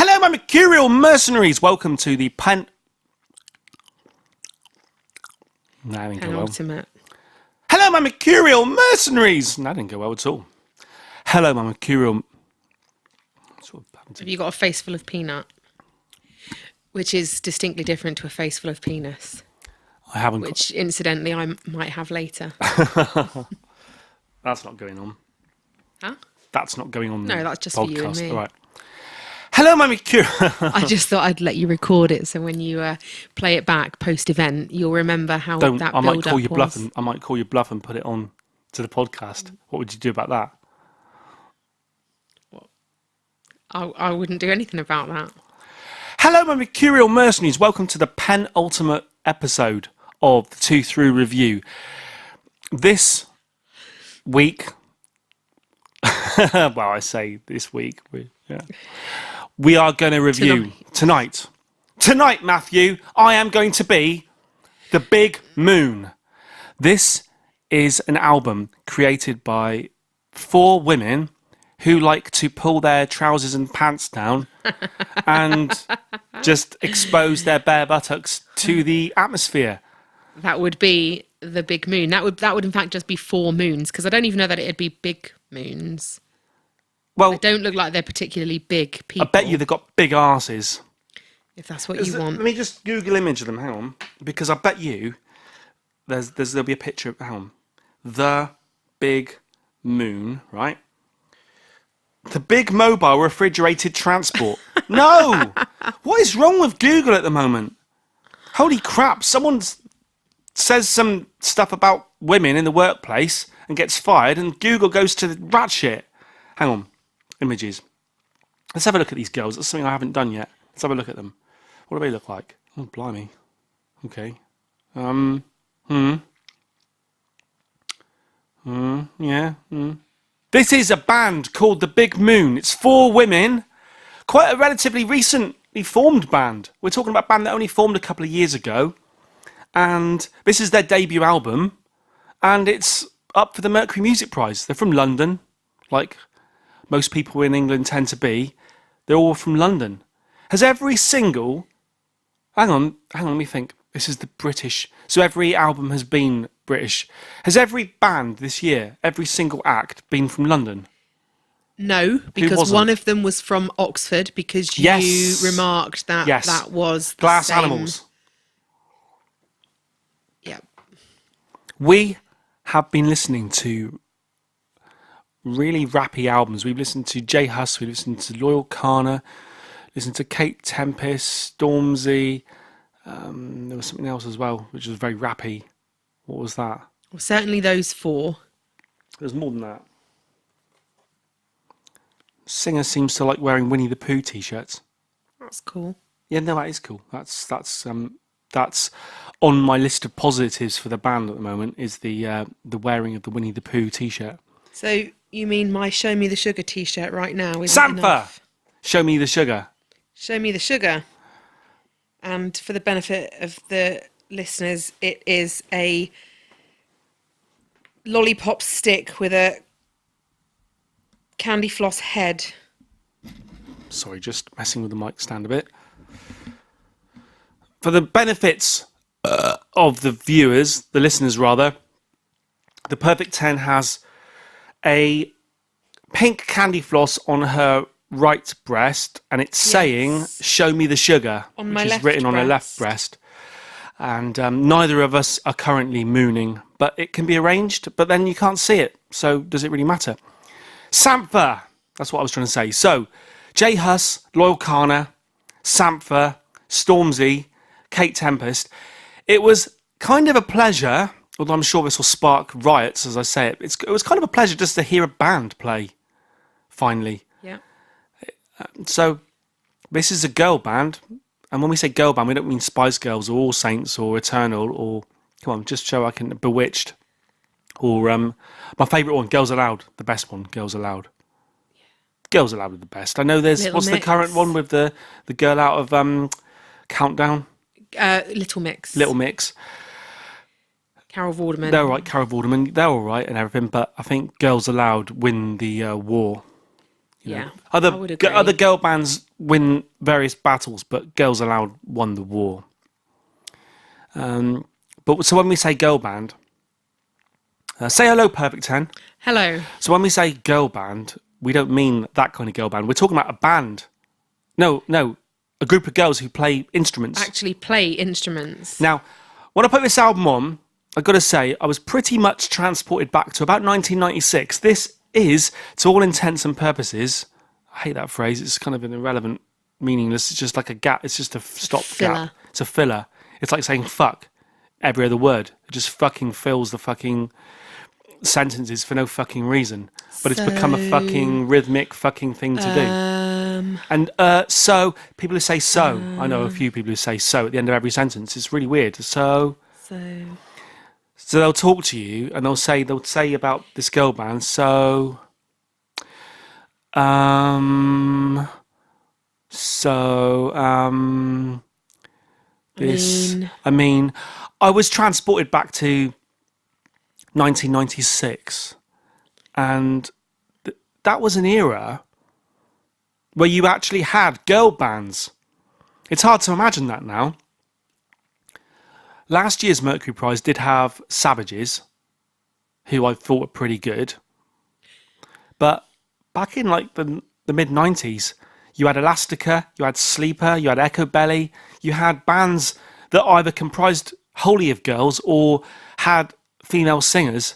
Hello, my Mercurial mercenaries. Welcome to the Penultimate. Hello, my Mercurial mercenaries. That didn't go well at all. Hello, my Mercurial. Have you got a face full of peanut? Which is distinctly different to a face full of penis. I haven't. Which, incidentally, I might have later. That's not going on. Huh? That's not going on. No, that's just podcast. for you and me. All right. Hello, my Mercurial. I just thought I'd let you record it, so when you play it back post-event, you'll remember how that build-up was. I might call you bluff. I might call you bluff and put it on to the podcast. What would you do about that? I wouldn't do anything about that. Hello, my Mercurial mercenaries. Welcome to the penultimate episode of the 2 Through Review. This week, well, I say this week, we are going to review tonight. Tonight, Matthew, I am going to be The Big Moon. This is an album created by 4 women who like to pull their trousers and pants down and just expose their bare buttocks to the atmosphere. That would be The Big Moon. That would in fact just be 4 moons, because I don't even know that it'd be big moons. Well, they don't look like they're particularly big people. I bet you they've got big arses. If that's what you want. Let me just Google image them, hang on. Because I bet you there'll be a picture of, hang on. The Big Moon, right? The Big Mobile Refrigerated Transport. No! What is wrong with Google at the moment? Holy crap, someone says some stuff about women in the workplace and gets fired, and Google goes to the rat shit. Hang on. Images. Let's have a look at these girls. That's something I haven't done yet. Let's have a look at them. What do they look like? Oh, blimey. Okay. This is a band called The Big Moon. It's 4 women. Quite a relatively recently formed band. We're talking about a band that only formed a couple of years ago. And this is their debut album. And it's up for the Mercury Music Prize. They're from London, like most people in England tend to be. They're all from London. Has every single... Hang on, let me think. This is the British. So every album has been British. Has every band this year, every single act, been from London? No, because one of them was from Oxford, because you remarked that that was the Glass same... Animals. Yeah. We have been listening to really rappy albums. We've listened to J Hus, we've listened to Loyal Kana, listened to Kate Tempest, Stormzy. There was something else as well, which was very rappy. What was that? Well, certainly those 4. There's more than that. Singer seems to like wearing Winnie the Pooh t-shirts. That's cool. Yeah, no, that is cool. That's on my list of positives for the band at the moment, is the wearing of the Winnie the Pooh t-shirt. So you mean my Show Me the Sugar t-shirt right now isn't Sampha! enough? Show me the sugar. Show me the sugar. And for the benefit of the listeners, it is a lollipop stick with a candy floss head. Sorry, just messing with the mic stand a bit. For the benefits of the viewers, the listeners rather, the Perfect 10 has a pink candy floss on her right breast, and it's saying "Show me the sugar," which is written on her left breast. And neither of us are currently mooning, but it can be arranged, but then you can't see it, so does it really matter? Sampha, that's what I was trying to say. So J Hus, Loyal Kana, Sampha, Stormzy, Kate Tempest. It was kind of a pleasure, although I'm sure this will spark riots as I say it. It was kind of a pleasure just to hear a band play, finally. Yeah. So this is a girl band, and when we say girl band, we don't mean Spice Girls or All Saints or Eternal or, come on, just so I can, Bewitched, or my favourite one, Girls Aloud, the best one, Girls Aloud. Yeah. Girls Aloud are the best. I know there's, what's the current one with the girl out of Countdown? Little Mix. Little Mix. Carol Vorderman. They're all right, Carol Vorderman. They're all right and everything, but I think Girls Aloud win the war. Yeah, Other girl bands win various battles, but Girls Aloud won the war. But so when we say girl band, say hello, Perfect 10. Hello. So when we say girl band, we don't mean that kind of girl band. We're talking about a band. No, a group of girls who play instruments. Actually play instruments. Now, when I put this album on, I've got to say, I was pretty much transported back to about 1996. This is, to all intents and purposes, I hate that phrase, it's kind of an irrelevant, meaningless, it's just like a gap, it's just a stop gap. It's a filler. It's like saying fuck every other word. It just fucking fills the fucking sentences for no fucking reason. But it's become a fucking rhythmic fucking thing to do. And so, people who say so, I know a few people who say so at the end of every sentence. It's really weird. So they'll talk to you and they'll say about this girl band. So this. I mean, I was transported back to 1996, and that was an era where you actually had girl bands. It's hard to imagine that now. Last year's Mercury Prize did have Savages, who I thought were pretty good. But back in like the mid-90s, you had Elastica, you had Sleeper, you had Echo Belly, you had bands that either comprised wholly of girls or had female singers.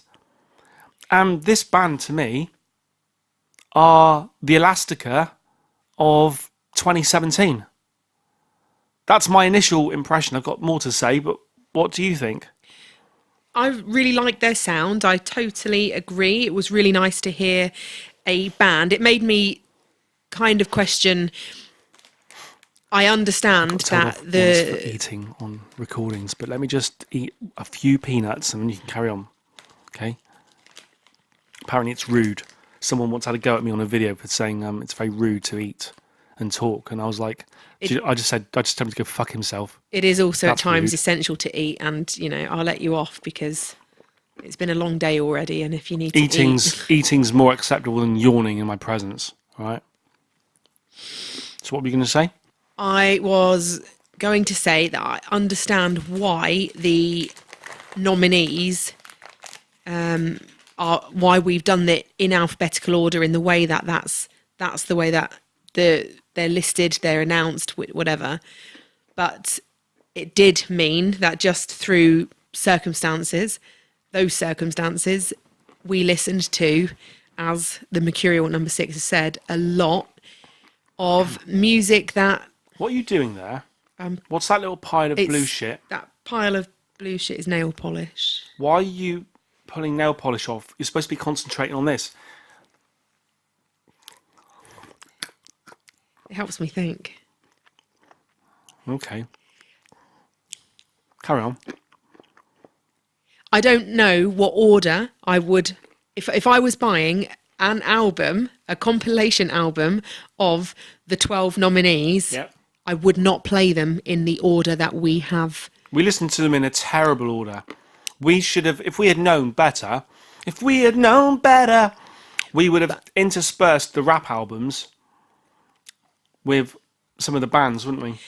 And this band, to me, are the Elastica of 2017. That's my initial impression. I've got more to say, but what do you think? I really like their sound. I totally agree. It was really nice to hear a band. It made me kind of question. I understand that the eating on recordings, but let me just eat a few peanuts and then you can carry on. Okay. Apparently it's rude. Someone once had a go at me on a video for saying it's very rude to eat and talk, and I was like, I just told him to go fuck himself. It is also That's at times rude. essential to eat, and I'll let you off because it's been a long day already, and if you need to eat, eating's more acceptable than yawning in my presence. All right. So what were you going to say? I was going to say that I understand why the nominees are why we've done it in alphabetical order in the way that's the way that they're listed, they're announced, whatever. But it did mean that just through those circumstances, we listened to, as the Mercurial number 6 has said, a lot of music that... What are you doing there? What's that little pile of blue shit? That pile of blue shit is nail polish. Why are you pulling nail polish off? You're supposed to be concentrating on this. It helps me think. Okay. Carry on. I don't know what order I would... If I was buying an album, a compilation album of the 12 nominees, Yep. I would not play them in the order that we have. We listened to them in a terrible order. We should have, if we had known better, we would have interspersed the rap albums with some of the bands, wouldn't we?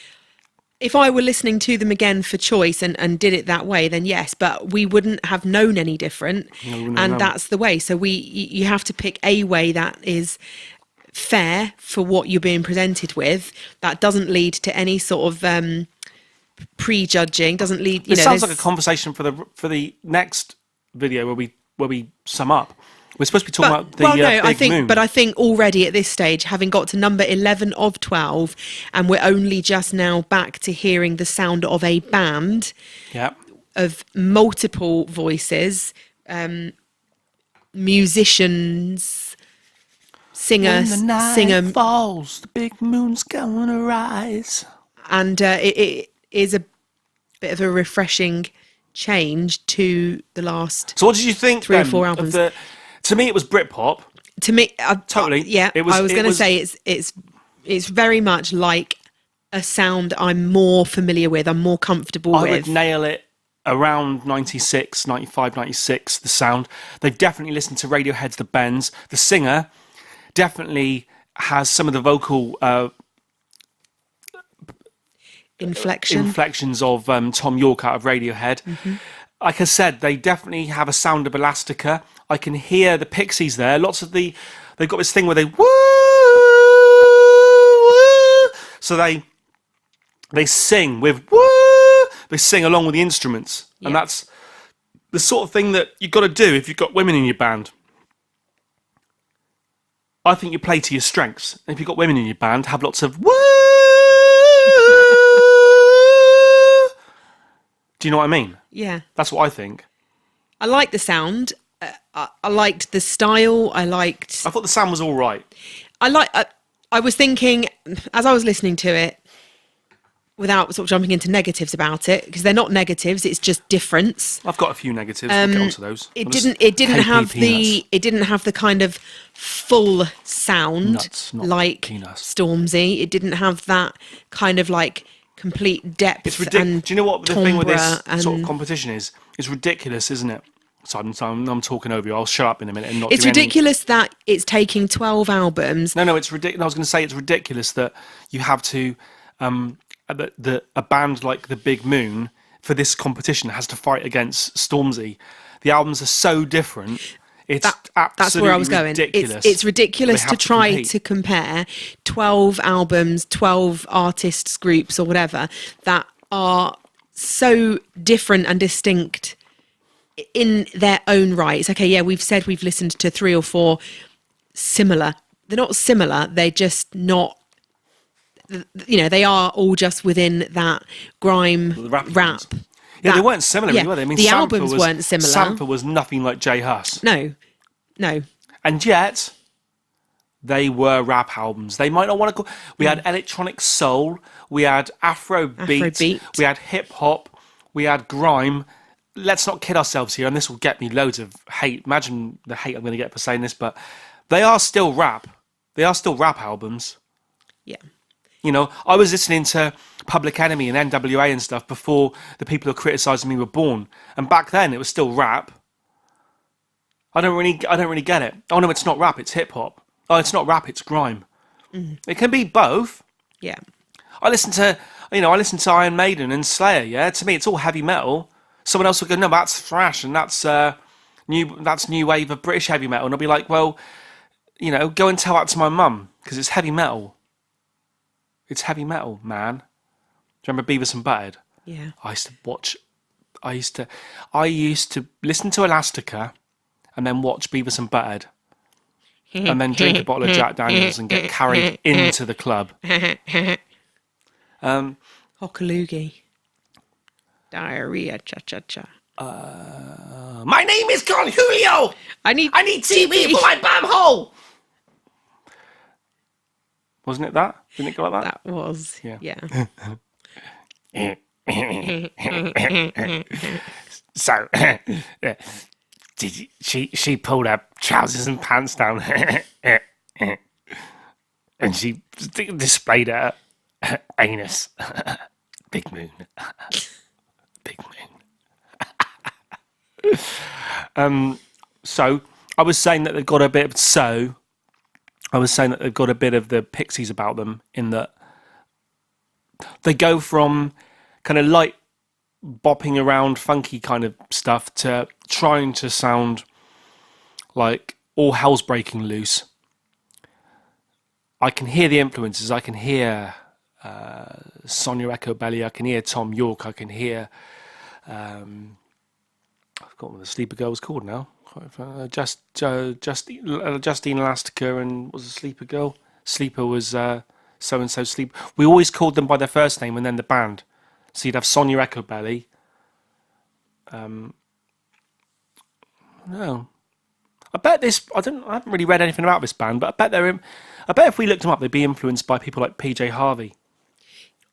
If I were listening to them again for choice and did it that way, then yes, but we wouldn't have known any different. No. That's the way. So you have to pick a way that is fair for what you're being presented with, that doesn't lead to any sort of prejudging, doesn't lead... It sounds like a conversation for the next video where we sum up. We're supposed to be talking about the big moon. But I think already at this stage, having got to number 11 of 12, and we're only just now back to hearing the sound of a band of multiple voices, musicians, singer falls, the big moon's gonna rise, and it is a bit of a refreshing change to the last. So, what did you think? 3 or 4 albums. To me, it was Britpop. To me, totally. Yeah, I was going to say it's very much like a sound I'm more familiar with. I'm more comfortable with. I would nail it around 96, 95, 96, the sound. They've definitely listened to Radiohead's The Bends. The singer definitely has some of the vocal inflections of Tom York out of Radiohead. Like I said, they definitely have a sound of Elastica. I can hear the Pixies there. They've got this thing where they woo, woo. So they sing with woo. They sing along with the instruments, and that's the sort of thing that you've got to do if you've got women in your band. I think you play to your strengths. And if you've got women in your band, have lots of woo. Do you know what I mean? Yeah. That's what I think. I like the sound. I liked the style. I thought the sound was all right. I was thinking, as I was listening to it, without sort of jumping into negatives about it, because they're not negatives, it's just difference. I've got a few negatives. We'll get onto those. It didn't have the kind of full sound Nuts, not like peanuts. Stormzy. It didn't have that kind of like complete depth. It's ridiculous. And do you know what the thing with this timbre sort of and- competition is? It's ridiculous, isn't it? So I'm talking over you. I'll shut up in a minute and not. It's do any- ridiculous that it's taking 12 albums. No, it's ridiculous. I was going to say it's ridiculous that you have to a band like the Big Moon for this competition has to fight against Stormzy. The albums are so different. It's absolutely That's where I was going. ridiculous. It's ridiculous They to have try compete. to compare 12 albums, 12 artists, groups, or whatever that are so different and distinct in their own rights. Okay, yeah, we've said we've listened to 3 or 4 similar. They're not similar. They're just not. They are all just within that grime The rap. rap. Yeah, they weren't similar, yeah, really, were they? I mean, the Sampler albums weren't similar. Sampler was nothing like J Hus. No. And yet, they were rap albums. They might not want to call. We had electronic soul. We had Afrobeat. We had hip hop. We had grime. Let's not kid ourselves here, and this will get me loads of hate. Imagine the hate I'm going to get for saying this, but they are still rap. They are still rap albums. Yeah. I was listening to Public Enemy and NWA and stuff before the people who are criticising me were born, and back then it was still rap. I don't really get it. Oh no, it's not rap, it's hip hop. Oh, it's not rap, it's grime. It can be both. Yeah. I listen to Iron Maiden and Slayer. Yeah, to me, it's all heavy metal. Someone else will go, no, that's thrash, and that's new wave of British heavy metal, and I'll be like, well, go and tell that to my mum because it's heavy metal. It's heavy metal, man. Do you remember Beavis and Butthead? Yeah. I used to listen to Elastica and then watch Beavis and Butthead. And then drink a bottle of Jack Daniels and get carried into the club. Hockaloogie. Diarrhea, cha-cha-cha. My name is Con Julio! I need TV for my bum hole! Wasn't it that? Didn't it go like that? That was, yeah. So, she pulled her trousers and pants down, and she displayed her anus. Big Moon, Big Moon. So I was saying that they've got a bit of the Pixies about them in that they go from kind of light bopping around funky kind of stuff to trying to sound like all hell's breaking loose. I can hear the influences. I can hear Sonia Ecobelli. I can hear Tom York. I can hear I've forgotten what the Sleeper Girl was called now. Justine Elastica, and what was the Sleeper Girl? Sleeper was so-and-so Sleep. We always called them by their first name and then the band. So you'd have Sonia Ecobelli. No. I bet I haven't really read anything about this band, but I bet if we looked them up, they'd be influenced by people like PJ Harvey.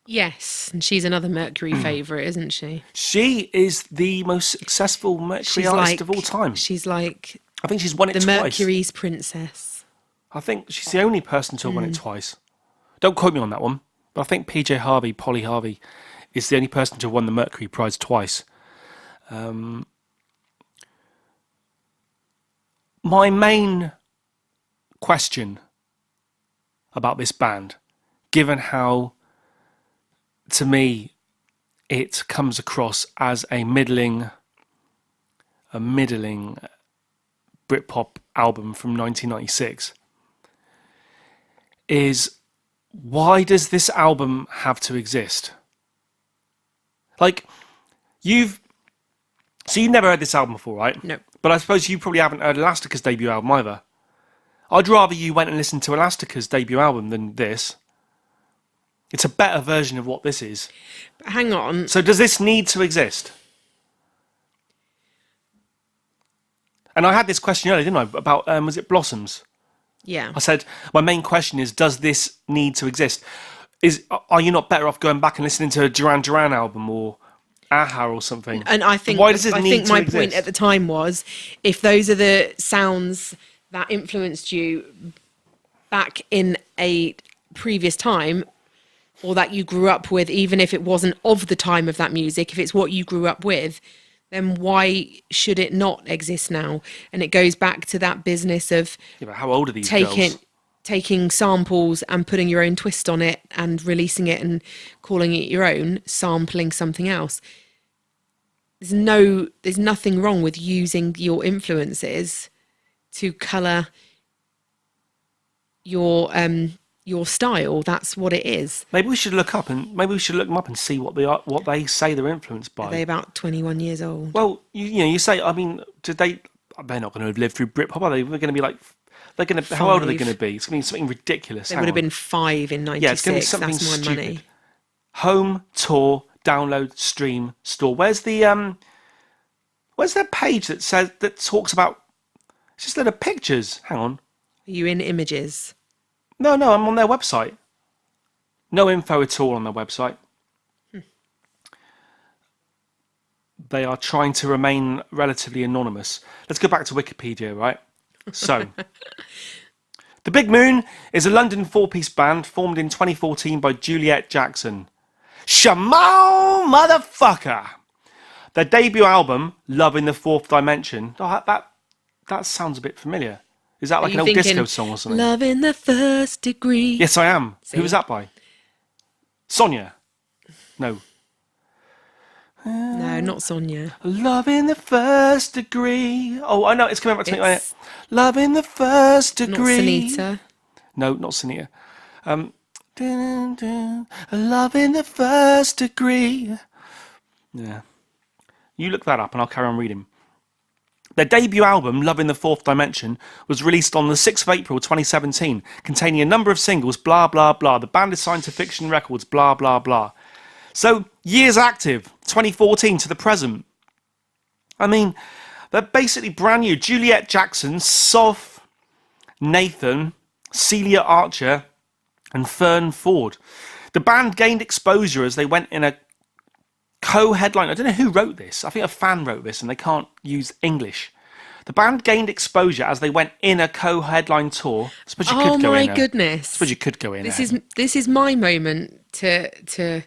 Yes, and she's another Mercury favourite, isn't she? She is the most successful Mercury artist of all time. She's like I think she's won it the twice. Mercury's princess. I think she's the only person to have won it twice. Don't quote me on that one, but I think PJ Harvey, Polly Harvey, is the only person to have won the Mercury Prize twice. My main question about this band, given how to me, it comes across as a middling Britpop album from 1996. Is why does this album have to exist? Like, you've never heard this album before, right? No. But I suppose you probably haven't heard Elastica's debut album either. I'd rather you went and listened to Elastica's debut album than this. It's a better version of what this is. But hang on. So does this need to exist? And I had this question earlier, didn't I, about, was it Blossoms? Yeah. I said, my main question is, does this need to exist? Are you not better off going back and listening to a Duran Duran album or Aha or something? And I think, why does it need to my exist? point at the time was, if those are the sounds that influenced you back in a previous time, or that you grew up with, even if it wasn't of the time of that music, if it's what you grew up with, then why should it not exist now? And it goes back to that business of Yeah, but how old are these girls? taking samples and putting your own twist on it and releasing it and calling it your own, sampling something else. There's nothing wrong with using your influences to colour your style. That's what it is. Maybe we should look them up and see what they say they're influenced by. Are they about 21 years old? Well, you say, I mean, they're not going to have lived through Britpop, are they? They're going to be like, how old are they going to be? It's going to be something ridiculous. They would have been 5 in 96. Yeah, it's going to be something That's my stupid. money. Home, tour, download, stream, store. Where's their page that talks about? It's just a load of pictures. Hang on. Are you in images? No, I'm on their website. No info at all on their website. They are trying to remain relatively anonymous. Let's go back to Wikipedia, right? So, The Big Moon is a London 4-piece band formed in 2014 by Juliet Jackson. Shamal motherfucker! Their debut album, Love in the Fourth Dimension. Oh, that sounds a bit familiar. Is that like an old disco song or something? Love in the First Degree. Yes, I am. See? Who was that by? Sonia? No. No, not Sonia. Love in the First Degree. Oh, I know. It's coming back to me. It's Love in the First not Degree. Sunita. No, not Sunita. Dun, dun, Love in the First Degree. Yeah. You look that up and I'll carry on reading. Their debut album, Love in the Fourth Dimension, was released on the 6th of April 2017, containing a number of singles, blah, blah, blah. The band is signed to Fiction Records, blah, blah, blah. So, years active, 2014 to the present. I mean, they're basically brand new. Juliet Jackson, Soph, Nathan, Celia Archer, and Fern Ford. The band gained exposure as they went in a co-headline. I don't know who wrote this. I think a fan wrote this and they can't use English. The band gained exposure as they went in a co-headline tour. I suppose you could go in. Oh my goodness. I suppose you could go in. This is my moment to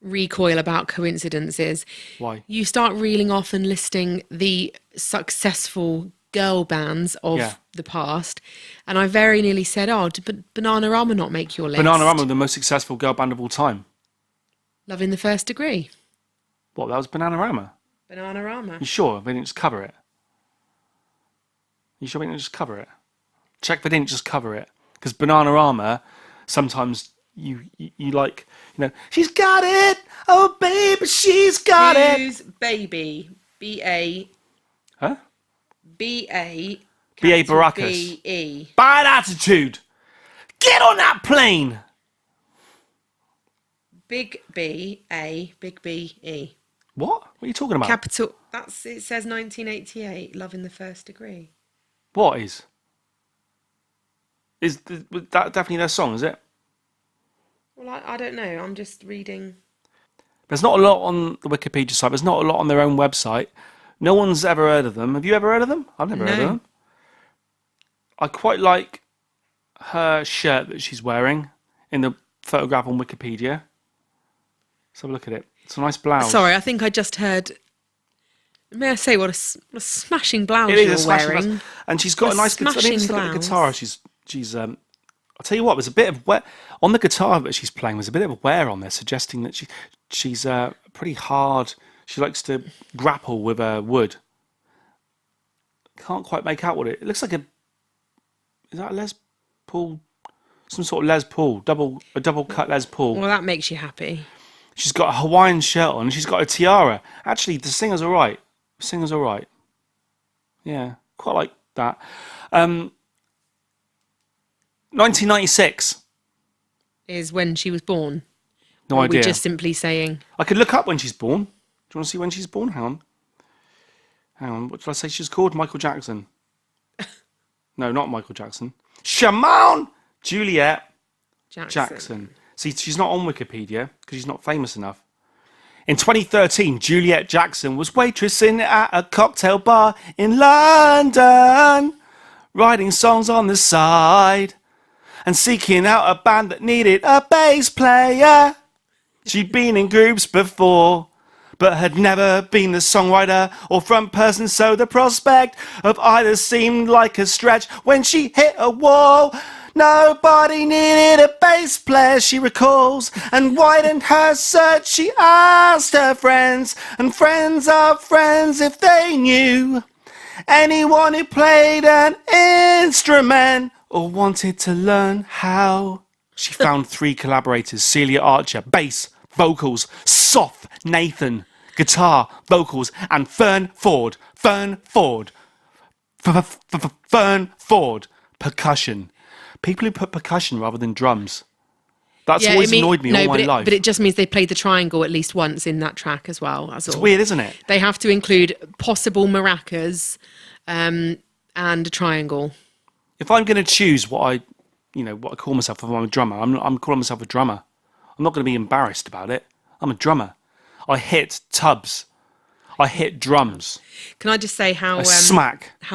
recoil about coincidences. Why? You start reeling off and listing the successful girl bands of the past, and I very nearly said, "Oh, did Bananarama not make your list?" Bananarama were the most successful girl band of all time. Love in the First Degree. What? That was Bananarama. Bananarama. You sure they didn't just cover it? You sure they didn't just cover it? Check they didn't just cover it, because Bananarama sometimes you like, she's got it, oh baby, she's got it. Who's Baby? B-A. Huh? B-A. B.A. Baracus. B-E. Bad attitude. Get on that plane. Big B-A. Big B-E. What? What are you talking about? Capital. It says 1988. Love in the First Degree. What is? Is that definitely their song, is it? Well, I don't know. I'm just reading. There's not a lot on the Wikipedia site. There's not a lot on their own website. No one's ever heard of them. Have you ever heard of them? I've never heard of them. I quite like her shirt that she's wearing in the photograph on Wikipedia. Let's have a look at it. It's a nice blouse. Sorry, I think I just heard. May I say what a smashing blouse It is you're a smashing wearing? blouse. And she's got a nice guitar. I think it's the smashing guitar she's I'll tell you what, there's a bit of wear on the guitar that she's playing. There's a bit of wear on there, suggesting that she's pretty hard. She likes to grapple with wood. Can't quite make out what it looks like. Is that a Les Paul? Some sort of Les Paul, a double cut Les Paul. Well, that makes you happy. She's got a Hawaiian shirt on. And she's got a tiara. Actually, the singer's all right. Yeah, quite like that. 1996 is when she was born. No idea. We're just simply saying. I could look up when she's born. Do you want to see when she's born? Hang on. What did I say she's called? Michael Jackson. No, not Michael Jackson. Shimon Juliet Jackson. See, she's not on Wikipedia because she's not famous enough. In 2013, Juliet Jackson was waitressing at a cocktail bar in London, writing songs on the side and seeking out a band that needed a bass player. She'd been in groups before, but had never been the songwriter or front person, so the prospect of either seemed like a stretch. When she hit a wall, nobody needed a bass player, she recalls, and widened her search. She asked her friends, and friends of friends, if they knew anyone who played an instrument or wanted to learn how. She found 3 collaborators: Celia Archer, bass, vocals; Soft Nathan, guitar, vocals; and Fern Ford, percussion. People who put percussion rather than drums. That's always annoyed me all my life. But it just means they played the triangle at least once in that track as well. That's all. It's weird, isn't it? They have to include possible maracas and a triangle. If I'm going to choose what I call myself if I'm a drummer, I'm calling myself a drummer. I'm not going to be embarrassed about it. I'm a drummer. I hit tubs. I hit drums. Can I just say how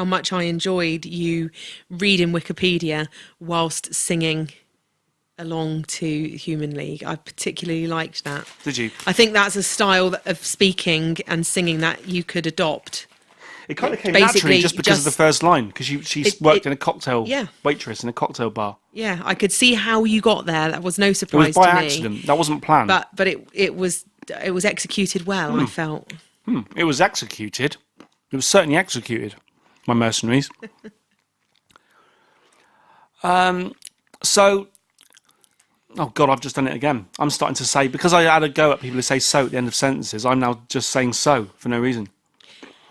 much I enjoyed you reading Wikipedia whilst singing along to Human League? I particularly liked that. Did you? I think that's a style of speaking and singing that you could adopt. It kind of came naturally just because of the first line, because she's worked in a cocktail waitress in a cocktail bar. Yeah, I could see how you got there. That was no surprise to me. It was by accident. That wasn't planned. But it was executed well, I felt. It was executed. It was certainly executed, my mercenaries. So, oh God, I've just done it again. I'm starting to say, because I had a go at people who say so at the end of sentences, I'm now just saying so for no reason.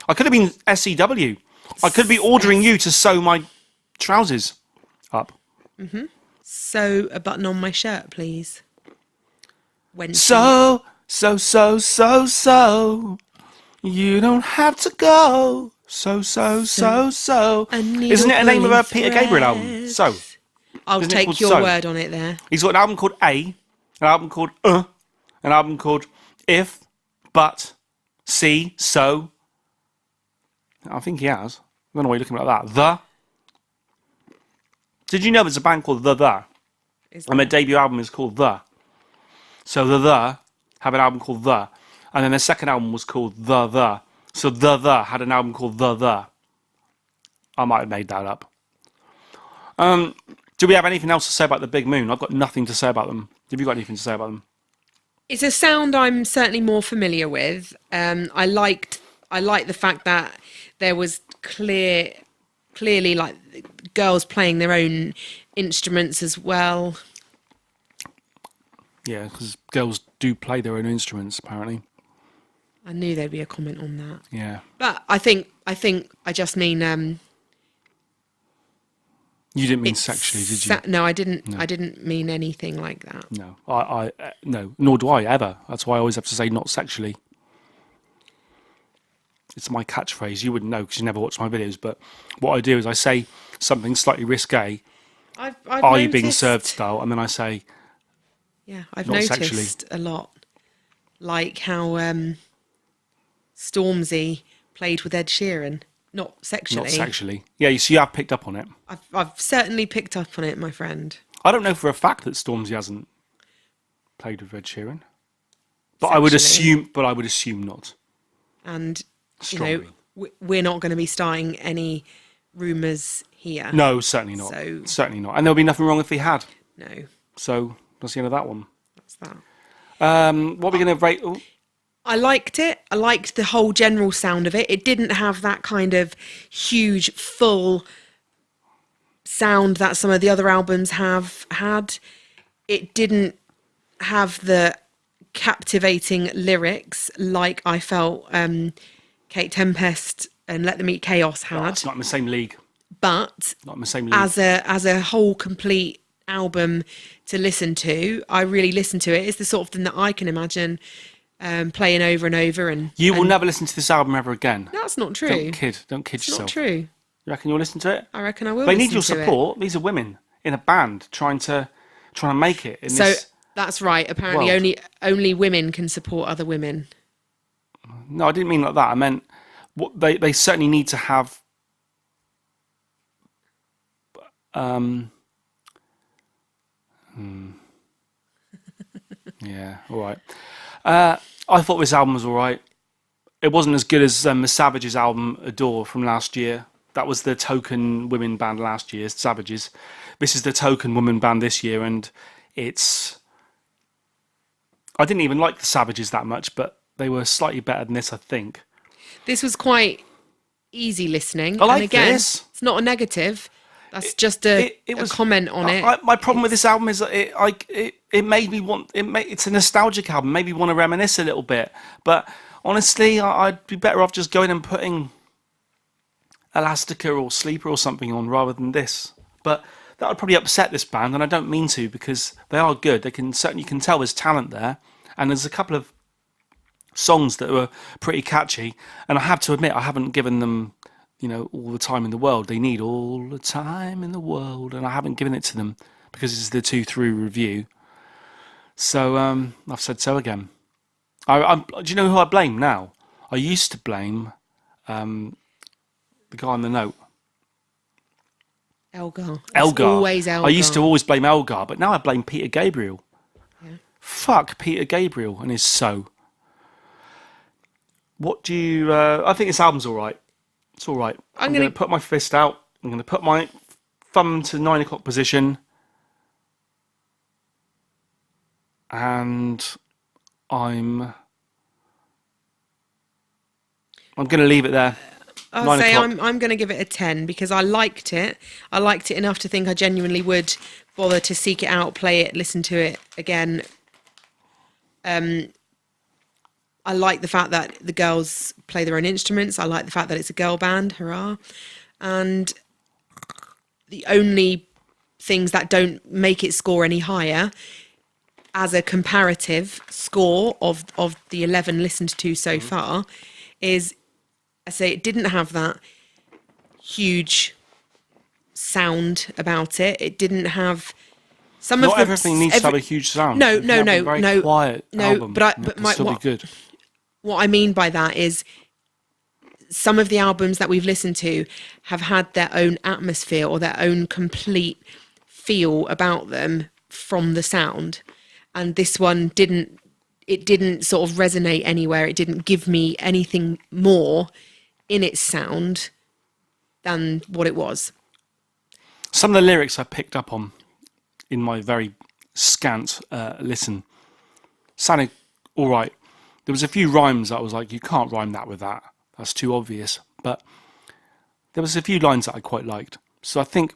I could have been SEW. I could be ordering you to sew my trousers up. Mm-hmm. Sew a button on my shirt, please. So. You don't have to go. So. Isn't it a name of a Peter Gabriel album? So. I'll take your word on it there. He's got an album called A, an album called an album called If, But, See, So. I think he has. I don't know why you're looking at that. Did you know there's a band called The? And their debut album is called The. So The have an album called The. And then their second album was called The. So The had an album called The. I might have made that up. Do we have anything else to say about the Big Moon? I've got nothing to say about them. Have you got anything to say about them? It's a sound I'm certainly more familiar with. I liked the fact that there was clearly like girls playing their own instruments as well. Yeah, because girls do play their own instruments, apparently. I knew there'd be a comment on that. Yeah. But I think I just mean you didn't mean sexually, did you? No, I didn't. No. I didn't mean anything like that. No, I no, nor do I ever. That's why I always have to say not sexually. It's my catchphrase. You wouldn't know because you never watch my videos. But what I do is I say something slightly risque, are you being served style, and then I say, yeah, I've noticed sexually. A lot, like how Stormzy played with Ed Sheeran, not sexually. Not sexually. Yeah, so you have picked up on it. I've certainly picked up on it, my friend. I don't know for a fact that Stormzy hasn't played with Ed Sheeran, but I would assume not. And strongly. You know, we're not going to be starting any rumours here. No, certainly not. So- Certainly not. And there'll be nothing wrong if he had. No, So that's the end of that one. that's that. What are we going to rate? Oh, I liked it. I liked the whole general sound of it. It didn't have that kind of huge, full sound that some of the other albums have had. It didn't have the captivating lyrics like I felt Kate Tempest and Let Them Eat Chaos had. it's not in the same league. But Not in the same league. as a whole complete album to listen to, I really listened to it. It's the sort of thing that I can imagine playing over and over. And You will never listen to this album ever again. that's not true. Don't kid It's yourself. not true. You reckon you'll listen to it? I reckon I will. They need listen your to support. These are women in a band trying to make it. In So this... that's right. Apparently, world. only women can support other women. No, I didn't mean like that. I meant they certainly need to have. Yeah, all right. I thought this album was all right. It wasn't as good as the Savages album Adore from last year. That was the token women band last year, Savages. This is the token woman band this year, and it's... I didn't even like the Savages that much, but they were slightly better than this, I think. This was quite easy listening. I like and again, this. It's not a negative. That's just a comment on it. My problem with this album is that it made me want... It's a nostalgic album, made me want to reminisce a little bit. But honestly, I'd be better off just going and putting Elastica or Sleeper or something on rather than this. But that would probably upset this band, and I don't mean to, because they are good. You can tell there's talent there, and there's a couple of songs that were pretty catchy. And I have to admit, I haven't given them, all the time in the world. They need all the time in the world, and I haven't given it to them because it's the 2-through review. So I've said so again. Do you know who I blame now? I used to blame the guy on the note. Elgar. It's Elgar. always Elgar. I used to always blame Elgar, but now I blame Peter Gabriel. Yeah. Fuck Peter Gabriel and his so. What do you... I think this album's all right. It's all right. I'm going to put my fist out. I'm going to put my thumb to 9 o'clock position. And I'm going to leave it there. I'll say I'm going to give it a 10 because I liked it. I liked it enough to think I genuinely would bother to seek it out, play it, listen to it again. I like the fact that the girls play their own instruments. I like the fact that it's a girl band, hurrah. And the only things that don't make it score any higher as a comparative score of the 11 listened to so far is, I say it didn't have that huge sound about it. It didn't have some Not of the... everything needs to have a huge sound. No, You can have a very quiet album, but and it can still be good. What I mean by that is some of the albums that we've listened to have had their own atmosphere or their own complete feel about them from the sound. And this one didn't sort of resonate anywhere. It didn't give me anything more in its sound than what it was. Some of the lyrics I picked up on in my very scant listen sounded all right. There was a few rhymes that I was like, you can't rhyme that with that. That's too obvious. But there was a few lines that I quite liked. So I think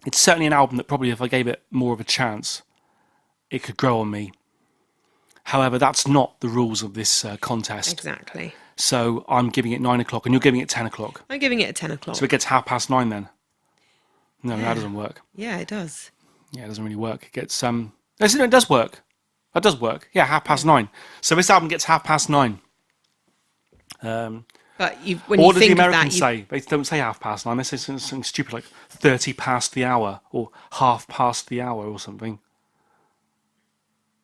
it's certainly an album that probably if I gave it more of a chance, it could grow on me. However, that's not the rules of this contest. Exactly. So I'm giving it 9 o'clock and you're giving it 10 o'clock. I'm giving it a 10 o'clock. So it gets 9:30 then. No, that doesn't work. Yeah, it does. Yeah, it doesn't really work. It gets it does work. That does work. Yeah, 9:30. So this album gets 9:30. But when What you do the think of Americans that, say? They don't say 9:30. They say something stupid like 30 past the hour or half past the hour or something.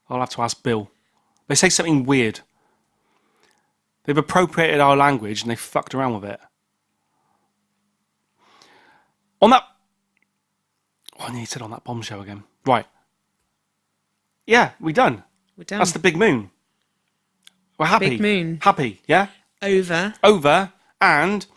I'll have to ask Bill. They say something weird. They've appropriated our language and they fucked around with it. On that... Oh, I nearly said on that bombshell again. Right. Yeah, we're done. We're done. That's the big moon. We're happy. Big moon. Happy, yeah? Over. Over. And